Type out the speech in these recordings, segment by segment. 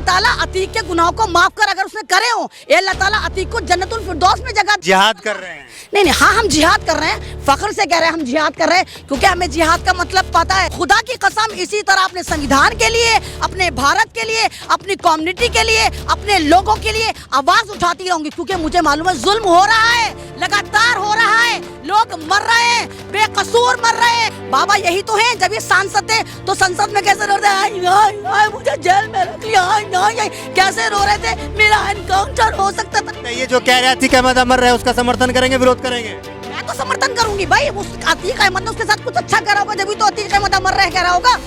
ताला अतीक के गुनाहों को माफ कर, अगर उसने करे हो, अल्लाह ताला अतीक को जन्नतुल फिरदौस में जगह। जिहाद कर रहे हैं। नहीं नहीं, हाँ हम जिहाद कर रहे हैं, फख्र से कह रहे हैं हम जिहाद कर रहे हैं, क्योंकि हमें जिहाद का मतलब पता है। खुदा की कसम, इसी तरह अपने संविधान के लिए, अपने भारत के लिए, अपनी कम्युनिटी के लिए, अपने लोगों के लिए आवाज उठाती रहूंगी, क्योंकि मुझे मालूम है जुल्म हो रहा है, लगातार हो रहा है, लोग मर रहे हैं, बेकसूर मर रहे हैं। बाबा यही तो है, जब ये सांसद थे तो संसद में कैसे रो रहे थे, मुझे जेल में रख लिया, कैसे रो रहे थे, मेरा एनकाउंटर हो सकता था। ये जो कह रहे हैं अतीक अहमद अमर रहे, उसका समर्थन करेंगे, विरोध करेंगे? मैं तो समर्थन करूंगी भाई, उस अतीक अहमद ने उसके साथ कुछ अच्छा करा होगा, जब तो अतीक अहमद अमर रहे कह रहा होगा।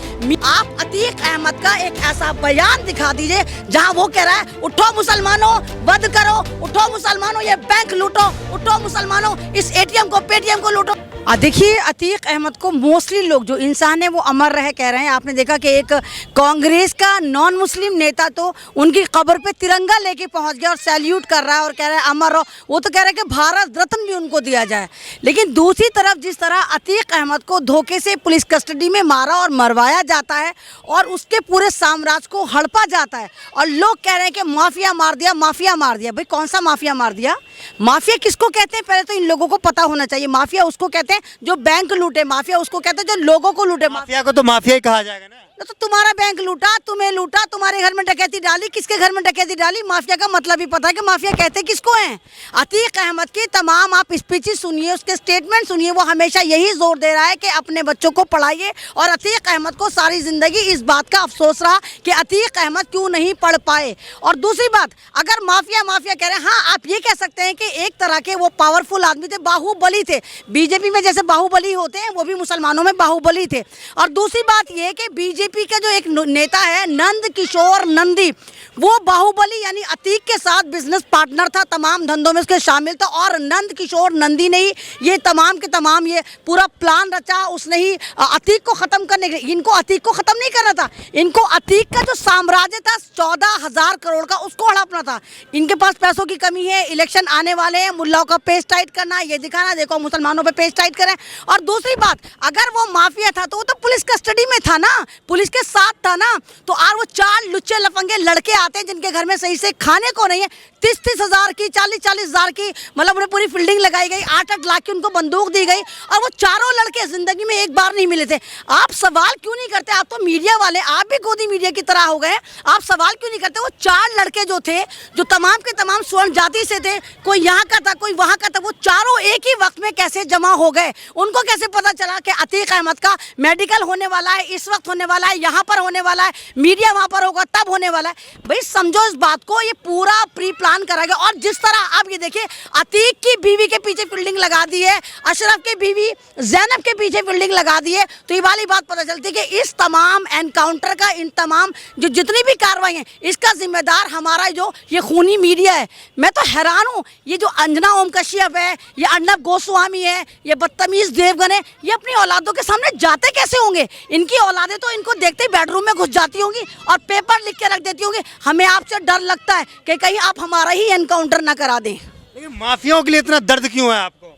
आप अतीक अहमद का एक ऐसा बयान दिखा दीजिए जहां वो कह रहा है उठो मुसलमानों, बंद करो, उठो मुसलमानों, ये बैंक लूटो, उठो मुसलमानों, इस एटीएम को, पेटीएम को लूटो। देखिए अतीक अहमद को मोस्टली लोग जो इंसान है वो अमर रहे कह रहे हैं। आपने देखा कि एक कांग्रेस का नॉन मुस्लिम नेता तो उनकी कब्र पे तिरंगा लेके पहुंच गया और सैल्यूट कर रहा है और कह रहा है अमर रहो। वो तो कह रहे हैं कि भारत रत्न भी उनको दिया जाए। लेकिन दूसरी तरफ जिस तरह अतीक अहमद को धोखे से पुलिस कस्टडी में मारा और मरवाया जाता है और उसके पूरे साम्राज्य को हड़पा जाता है और लोग कह रहे हैं कि माफिया मार दिया, माफिया मार दिया। भाई कौन सा माफिया मार दिया? माफिया किसको कहते हैं पहले तो इन लोगों को पता होना चाहिए। माफिया उसको कहते हैं जो बैंक लूटे, माफिया उसको कहते हैं जो लोगों को लूटे। माफिया को तो माफिया ही कहा जाएगा ना। तो तुम्हारा बैंक लूटा, तुम्हें लूटा, तुम्हारे घर में डकैती डाली, किसके घर में डकैती डाली? माफिया का मतलब ही पता है कि माफिया कहते किसको हैं। अतीक अहमद की तमाम आप स्पीचेस सुनिए, उसके स्टेटमेंट सुनिए, वो हमेशा यही जोर दे रहा है कि अपने बच्चों को पढ़ाइए। और अतीक अहमद को सारी जिंदगी इस बात का अफसोस रहा कि अतीक अहमद क्यों नहीं पढ़ पाए। और दूसरी बात, अगर माफिया माफिया कह रहे हैं, हाँ आप ये कह सकते हैं कि एक तरह के वो पावरफुल आदमी थे, बाहुबली थे। बीजेपी में जैसे बाहुबली होते हैं वो भी मुसलमानों में बाहुबली थे। और दूसरी बात ये कि बीजेपी का जो एक नेता है नंद किशोर नंदी, वो बाहुबली यानी अतीक के साथ बिजनेस पार्टनर था, तमाम धंधों में उसके शामिल था। और नंद किशोर नंदी ने ही ये तमाम के तमाम ये पूरा प्लान रचा, उसने ही अतीक को खत्म करने के। इनको अतीक को खत्म नहीं करना था, इनको अतीक का जो साम्राज्य था 14,000 करोड़ का, उसको हड़पना था। इनके पास पैसों की कमी है, इलेक्शन आने वाले हैं, मुल्लाओं का पेज टाइट करना, ये दिखाना देखो मुसलमानों पे पेज टाइट करें। और दूसरी बात, अगर वो माफिया था तो वो तो पुलिस कस्टडी में था ना, पुलिस के साथ था ना। तो और वो 4 लुच्चे लफंगे लड़के आते हैं जिनके घर में सही से खाने को नहीं है, 30-30 हज़ार की, 40-40 हज़ार की, मतलब उन्हें पूरी फील्डिंग लगाई गई, 8-8 लाख की उनको बंदूक दी गई, और वो चारों लड़के जिंदगी में एक बार नहीं मिले थे। आप सवाल क्यों नहीं करते? आप तो मीडिया वाले, आप भी गोदी मीडिया की तरह हो गए, आप सवाल क्यों नहीं करते? वो 4 लड़के जो थे, जो तमाम के तमाम स्वर्ण जाति से थे, कोई यहाँ का था, कोई वहाँ का था, वो चारों एक ही वक्त में कैसे जमा हो गए? उनको कैसे पता चला कि अतीक अहमद का मेडिकल होने वाला है, इस वक्त होने वाला है, यहाँ पर होने वाला है, मीडिया वहाँ पर होगा, तब होने वाला है? भाई समझो इस बात को, ये पूरा प्री प्लान करा गया। और जिस तरह आप ये देखिए, अतीक की बीवी के पीछे फील्डिंग लगा दी है, अशरफ की बीवी जैनब के पीछे फील्डिंग लगा दी है, तो ये वाली बात पता चलती है कि इस तमाम एनकाउंटर का, इन तमाम जो जितनी भी कार्रवाई है, इसका जिम्मेदार हमारा जो ये खूनी मीडिया है। मैं तो हैरान हूँ, ये जो अंजना ओम कश्यप है, ये अर्नब गोस्वामी है, ये बदतमीज देवगन है, ये अपनी औलादों के सामने जाते कैसे होंगे? इनकी औलादें तो इनको देखते ही बेडरूम में घुस जाती होंगी और पेपर लिख के रख देती होंगी, हमें आपसे डर लगता है कि कहीं आप हमारा ही एनकाउंटर ना करा दें। लेकिन माफियाओं के लिए इतना दर्द क्यों है आपको?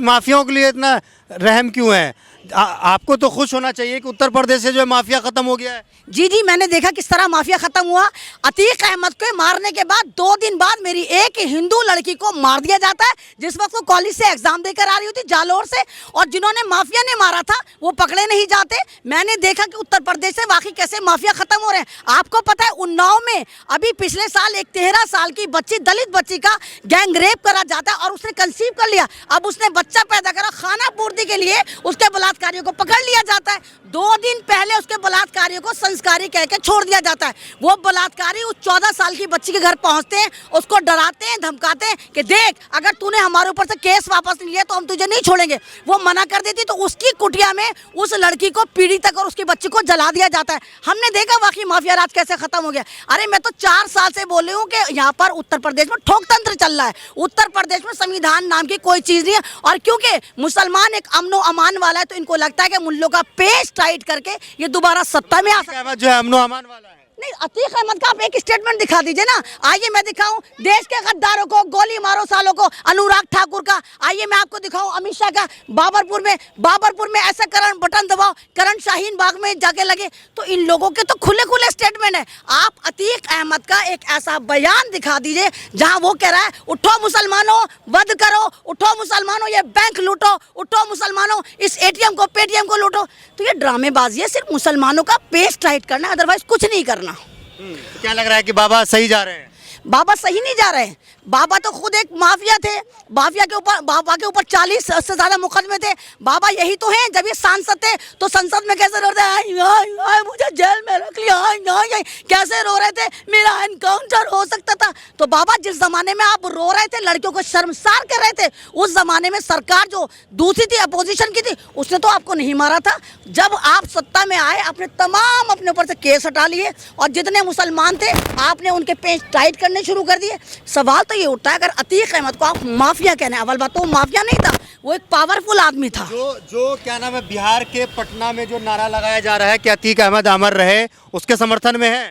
माफियाओं के लिए इतना रहम क्यों है? आपको तो खुश होना चाहिए कि उत्तर प्रदेश से जो है माफिया खत्म हो गया है। जी जी, मैंने देखा किस तरह माफिया खत्म हुआ। अतीक अहमद को मारने के बाद 2 दिन बाद मेरी एक हिंदू लड़की को मार दिया जाता है, जिस वक्त वो कॉलेज से एग्जाम देकर आ रही होती जालोर से, और जिन्होंने माफिया ने मारा था वो पकड़े नहीं जाते। मैंने देखा कि उत्तर प्रदेश से वाकई कैसे माफिया खत्म हो रहे हैं। आपको पता है उन्नाव में अभी पिछले साल एक 13 साल की बच्ची, दलित बच्ची का गैंग रेप करा जाता है और उसने कंसीव कर लिया। अब उसने बच्चा पैदा करा, खाना पूर्ति के लिए उसके बलात्कारियों को पकड़ लिया जाता है। 2 दिन पहले उसके बलात्कारियों को संस्कारी कह के छोड़ दिया जाता है। वो बलात्कारी उस 14 साल की बच्ची के घर पहुंचते हैं, उसको डराते हैं, धमकाते हैं कि देख अगर तूने हमारे ऊपर से केस वापस नहीं लिया तो हम तुझे नहीं छोड़ेंगे। वो मना कर देती तो उसकी कुटिया में उस लड़की को पीढ़ी तक और उसकी बच्ची को जला दिया जाता है। हमने देखा वाकई माफिया राज कैसे खत्म हो गया। अरे मैं तो 4 साल से बोल रही हूँ कि यहाँ पर उत्तर प्रदेश में ठोकतंत्र चल रहा है। उत्तर प्रदेश में संविधान नाम की कोई चीज नहीं है, और क्योंकि मुसलमान एक अमनो अमान वाला है तो इनको लगता है कि मुल्लों का पेज टाइट करके ये दोबारा सत्ता में आ सकता है। जो है अमनो अमान वाला है। नहीं, अतीक अहमद का आप एक स्टेटमेंट दिखा दीजिए ना। आइए मैं दिखाऊं देश के गद्दारों को, गोली मारो सालों को, अनुराग ठाकुर का। आइए मैं आपको दिखाऊं अमित शाह का, बाबरपुर में ऐसा करंट बटन दबाओ, करंट शाहीन बाग में जाके लगे। तो इन लोगों के तो खुले खुले स्टेटमेंट है। आप अतीक अहमद का एक ऐसा बयान दिखा दीजिए जहां वो कह रहा है उठो मुसलमानों, वध करो, उठो मुसलमानों, ये बैंक लूटो, उठो मुसलमानों, इस एटीएम को, पेटीएम को लूटो। तो ये ड्रामेबाजी है, सिर्फ मुसलमानों का पेज टाइट करना, अदरवाइज कुछ नहीं करना। तो क्या लग रहा है कि बाबा सही जा रहे हैं? बाबा सही नहीं जा रहे हैं। बाबा तो खुद एक माफिया थे। बाबा के ऊपर 40 से ज्यादा मुकदमे थे। बाबा यही तो हैं। जब ये सांसद थे तो संसद में कैसे रो रहे थे, मुझे जेल में रख लिया, कैसे रो रहे थे, मेरा एनकाउंटर हो सकता था। तो बाबा जिस जमाने में आप रो रहे थे, लड़कियों को शर्मसार कर रहे थे, उस जमाने में सरकार जो दूसरी थी, अपोजिशन की थी, उसने तो आपको नहीं मारा था। जब आप सत्ता में आए, आपने तमाम अपने ऊपर से केस हटा लिए और जितने मुसलमान थे आपने उनके पेज टाइट करने शुरू कर दिए। सवाल तो ये उठता है, अगर अतीक अहमद को आप माफिया कहने, अव्वल बात तो वो माफिया नहीं था, वो एक पावरफुल आदमी था। जो क्या नाम है, बिहार के पटना में जो नारा लगाया जा रहा है कि अतीक अहमद अमर रहे, उसके समर्थन में है।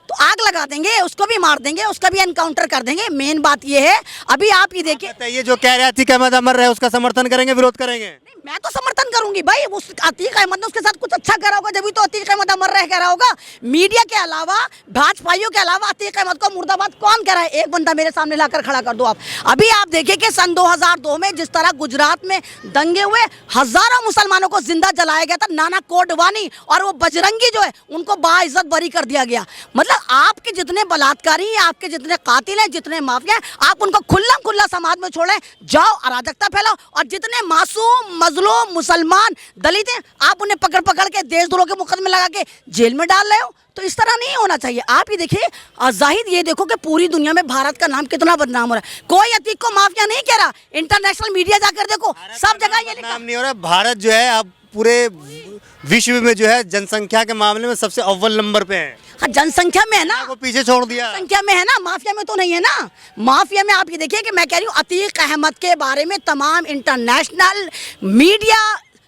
तो आग लगा देंगे, उसको भी मार देंगे, उसका भी एनकाउंटर कर देंगे। मेन बात ये है, अभी आप ये देखिए, बताइए, जो कह रहे हैं अतीक अहमद अमर रहे, उसका समर्थन करेंगे, विरोध करेंगे? मैं तो समर्थन करूंगी भाई। उस अतीक अहमद ने उसके साथ कुछ अच्छा करा होगा, जब तो अतीक अहमद अमर रह कह रहा होगा। मीडिया के अलावा, भाजपाइयों के अलावा अतीक अहमद को मुर्दाबाद कौन कह रहा है? एक बंदा मेरे सामने लाकर खड़ा कर दो आप। अभी आप देखिए कि सन 2002 में जिस तरह गुजरात में दंगे हुए, हजारों मुसलमानों को जिंदा जलाया गया था, नाना कोडवानी और वो बजरंगी जो है उनको बाइज्जत बरी कर दिया गया। मतलब आपके जितने बलात्कारी हैं, आपके जितने कातिल हैं, जितने माफिया हैं, आप उनको खुल्लम खुल्ला समाज में छोड़ें, जाओ अराजकता फैलाओ, और जितने मासूम मजलूम मुसलमान दलित हैं आप उन्हें पकड़ पकड़ के देशद्रोह के मुकदमे लगा के जेल में डाल रहे हो। तो इस तरह नहीं होना चाहिए। आप ही देखिए, जाहिद ये देखो कि पूरी दुनिया में भारत का नाम कितना बदनाम हो रहा है। कोई अतीक को माफिया नहीं कह रहा। इंटरनेशनल मीडिया जाकर देखो, सब जगह ये नाम नहीं हो रहा। भारत जो है अब पूरे विश्व में जो है जनसंख्या के मामले में सबसे अव्वल नंबर पे है। हाँ, जनसंख्या में है ना, को पीछे छोड़ दिया। संख्या में है ना, माफिया में तो नहीं है ना। माफिया में आप ये देखिए कि मैं कह रही हूँ अतीक अहमद के बारे में तमाम इंटरनेशनल मीडिया,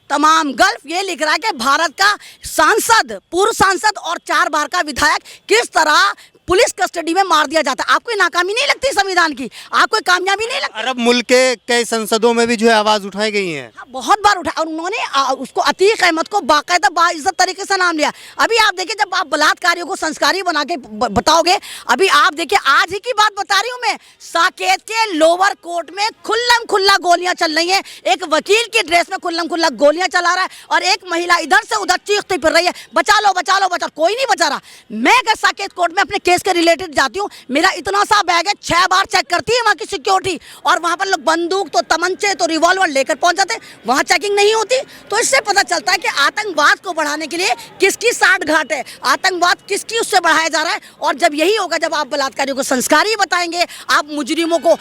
तमाम गल्फ ये लिख रहा है कि भारत का सांसद, पूर्व सांसद और 4 बार का विधायक किस तरह पुलिस कस्टडी में मार दिया जाता है। आपको नाकामी नहीं लगती संविधान की? आपको कामयाबी नहीं लगती? अरब मुल्क के कई संसदों में भी जो है आवाज उठाई गई है। हाँ, बहुत बार उठाया, और उन्होंने उसको अतीक अहमद को बाकायदा बाइज्जत तरीके से नाम लिया। अभी आप देखिए, जब आप बलात्कारियों को संस्कारी बना के बताओगे, अभी आप देखिए, आज ही की बात बता रही हूँ मैं, साकेत के लोअर कोर्ट में खुल्लम खुल्ला गोलियां चल रही हैं। एक वकील की ड्रेस में खुल्लम खुल्ला गोलियां चला रहा है और एक महिला इधर से उधर चीखती फिर रही है, बचा लो बचा लो बचा। कोई नहीं बचा रहा। मैं अगर साकेत कोर्ट में अपने के रिलेटेड जाती हूँ, मेरा इतना सा बैग है, 6 बार चेक करती है वहाँ की सिक्योरिटी, और वहाँ पर लोग बंदूक तो तमंचे तो रिवॉल्वर लेकर पहुंच जाते, वहाँ चेकिंग नहीं होती। तो इससे पता चलता है कि आतंकवाद को बढ़ाने के लिए किसकी साठ घाट है, आतंकवाद किसकी उससे बढ़ाया जा रहा है। और जब यही होगा, जब आप बलात्कारियों को संस्कारी बताएंगे, आप मुजरिमों को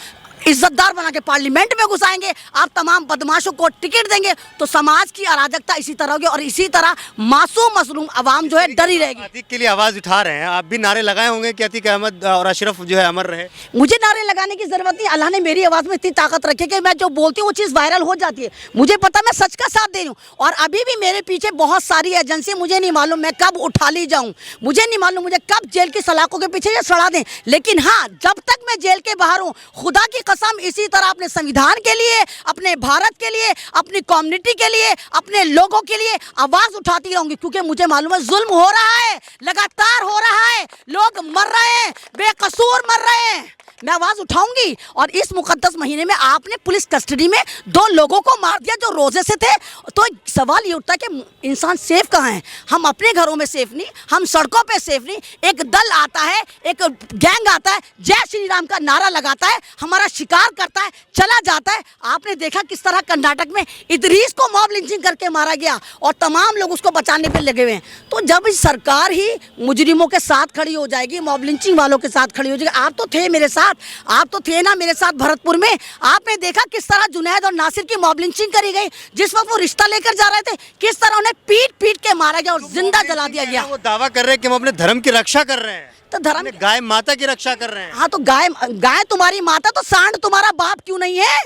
इज्जतदार बना के पार्लियामेंट में घुसाएंगे, आप तमाम बदमाशों को टिकट देंगे, तो समाज की अराजकता इसी तरह होगी और इसी तरह मासूम मजलूम अवाम जो है डरी रहेगी। अतीक के लिए आवाज उठा रहे हैं, आप भी नारे लगाए होंगे कि अतीक अहमद और अशरफ जो है अमर रहे। मुझे नारे लगाने की जरूरत नहीं। अल्लाह ने मेरी आवाज में इतनी ताकत रखी कि मैं जो बोलती हूँ वो चीज़ वायरल हो जाती है। मुझे पता, मैं सच का साथ दे रही हूँ। और अभी भी मेरे पीछे बहुत सारी एजेंसी, मुझे नहीं मालूम मैं कब उठा ली जाऊँ, मुझे नहीं मालूम मुझे कब जेल की सलाखों के पीछे ये सड़ा दें। लेकिन हाँ, जब तक मैं जेल के बाहर हूँ, खुदा की कसम इसी तरह अपने संविधान के लिए, अपने भारत के लिए, अपनी कम्युनिटी के लिए, अपने लोगों के लिए आवाज उठाती रहूंगी। क्योंकि मुझे मालूम है जुल्म हो रहा है, लगातार हो रहा है, लोग मर रहे हैं, बेकसूर मर रहे हैं। मैं आवाज उठाऊंगी। और इस मुकद्दस महीने में आपने पुलिस कस्टडी में 2 लोगों को मार दिया जो रोजे से थे। तो सवाल ये उठता है कि इंसान सेफ कहाँ है? हम अपने घरों में सेफ नहीं, हम सड़कों पे सेफ नहीं। एक दल आता है, एक गैंग आता है, जय श्री राम का नारा लगाता है, हमारा शिकार करता है, चला जाता है। आपने देखा किस तरह कर्नाटक में इदरीस को मॉब लिंचिंग करके मारा गया और तमाम लोग उसको बचाने पे लगे हुए हैं। तो जब सरकार ही मुजरिमों के साथ खड़ी हो जाएगी, मॉब लिंचिंग वालों के साथ खड़ी हो जाएगी। आप तो थे मेरे साथ, आप तो थे ना मेरे साथ भरतपुर में। आपने देखा किस तरह जुनैद और नासिर की मॉब लिंचिंग करी गई। जिस वक्त वो रिश्ता लेकर जा रहे थे, किस तरह उन्हें पीट पीट के मारा गया और जिंदा जला दिया गया। वो दावा कर रहे हैं कि हम अपने धर्म की रक्षा कर रहे हैं, तो धर्म, गाय माता की रक्षा कर रहे हैं। हाँ, तो गाय तुम्हारी माता, तो सांड तुम्हारा बाप क्यों नहीं है?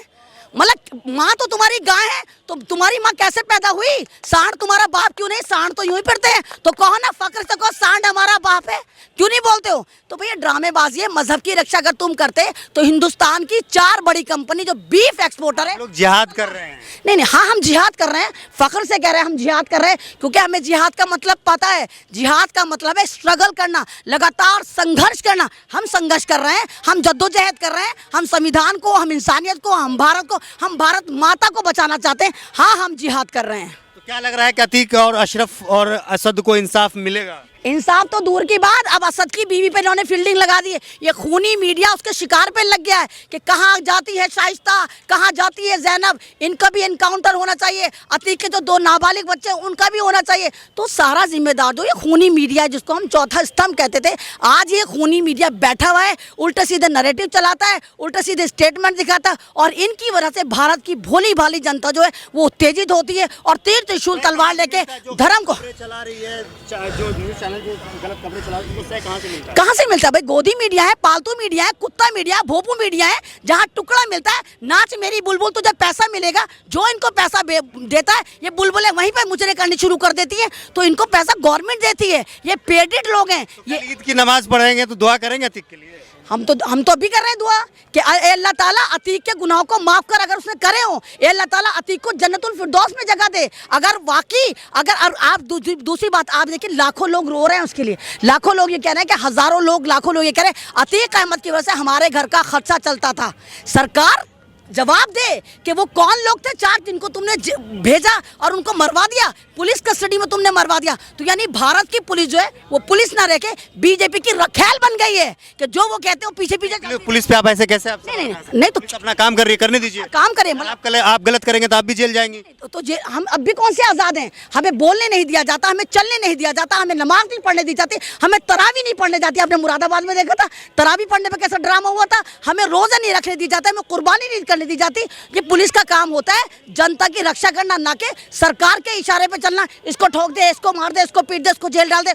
मतलब माँ तो तुम्हारी गाय है, तो तुम्हारी माँ कैसे पैदा हुई? सांड तुम्हारा बाप क्यों नहीं? सांड तो यूं ही फिरते हैं। तो कहो ना फक्र से, कहो सांड हमारा बाप है, क्यों नहीं बोलते हो? तो भैया ड्रामेबाजी है। मजहब की रक्षा अगर तुम करते तो हिंदुस्तान की 4 बड़ी कंपनी जो बीफ एक्सपोर्टर है, लोग जिहाद कर रहे हैं। नहीं, हाँ हम जिहाद कर रहे हैं, फख्र से कह रहे हैं हम जिहाद कर रहे हैं, क्योंकि हमें जिहाद का मतलब पता है। जिहाद का मतलब है स्ट्रगल करना, लगातार संघर्ष करना। हम संघर्ष कर रहे हैं, हम जद्दोजहद कर रहे हैं, हम संविधान को, हम इंसानियत को, हम भारत माता को बचाना चाहते हैं। हाँ हम जिहाद कर रहे हैं। तो क्या लग रहा है कि अतीक और अशरफ और असद को इंसाफ मिलेगा? इंसाफ तो दूर की बात, अब असद की बीवी पे इन्होंने फील्डिंग लगा दी है। ये खूनी मीडिया उसके शिकार पे लग गया है कि कहाँ जाती है शाइस्ता, कहाँ जाती है जैनब। इनका भी एनकाउंटर होना चाहिए। अतीक के जो 2 नाबालिग बच्चे हैं उनका भी होना चाहिए। तो सारा जिम्मेदार जो ये खूनी मीडिया है, जिसको हम चौथा स्तंभ कहते थे, आज ये खूनी मीडिया बैठा हुआ है, उल्टे सीधे नैरेटिव चलाता है, उल्टे सीधे स्टेटमेंट दिखाता है, और इनकी वजह से भारत की भोली भाली जनता जो है वो उत्तेजित होती है और तीर त्रिशूल तलवार लेके धर्म को चला रही है, जो न्यूज़ चैनल जो गलत खबरें चला रही है, उससे कहाँ से मिलता है? कहाँ से मिलता है भाई? गोदी मीडिया है, पालतू मीडिया है, कुत्ता मीडिया है, भोपू मीडिया है, जहाँ टुकड़ा मिलता है। नाच मेरी बुलबुल तुझे पैसा मिलेगा, जो इनको पैसा देता है ये बुलबुलें वहीं पर मुचड़े करनी शुरू कर देती है। तो इनको पैसा गवर्नमेंट देती है, ये पेडेड लोग हैं। ये ईद की नमाज पढ़ेंगे तो दुआ करेंगे अतीक के लिए? हम तो अभी कर रहे हैं दुआ कि ए अल्लाह ताला अतीक के गुनाहों को माफ कर, अगर उसने करे हो, ए अल्लाह ताला अतीक को जन्नतुल फिरदौस में जगह दे। अगर वाकई अगर आप दूसरी बात आप देखिए, लाखों लोग रो रहे हैं उसके लिए, लाखों लोग ये कह रहे हैं कि हजारों लोग, लाखों लोग ये कह रहे हैं अतीक अहमद की वजह से हमारे घर का खर्चा चलता था। सरकार जवाब दे कि वो कौन लोग थे 4 जिनको तुमने भेजा और उनको मरवा दिया, पुलिस कस्टडी में तुमने मरवा दिया। तो यानी भारत की पुलिस जो है वो पुलिस ना रह के बीजेपी की रखैल बन गई है कि जो वो कहते हो पीछे पीछे। पुलिस पे आप ऐसे कैसे? आप नहीं तो अपना काम कर रही है, करने दीजिए। काम करें, आप गलत करेंगे तो आप भी जेल जाएंगे। तो हम अब भी कौन से आजाद हैं? हमें बोलने नहीं दिया जाता, हमें चलने नहीं दिया जाता, हमें नमाज नहीं पढ़ने दी जाती, हमें तरावी नहीं पढ़ने जाती। आपने मुरादाबाद में देखा था तरावी पढ़ने पे कैसा ड्रामा हुआ था। हमें रोजा नहीं रखने दी जाता, हमें कुर्बानी नहीं करने दी जाती। ये पुलिस का काम होता है जनता की रक्षा करना, ना कि सरकार के इशारे पे चलना। इसको ठोक दे, इसको मार दे, इसको पीट दे, इसको जेल डाल दे।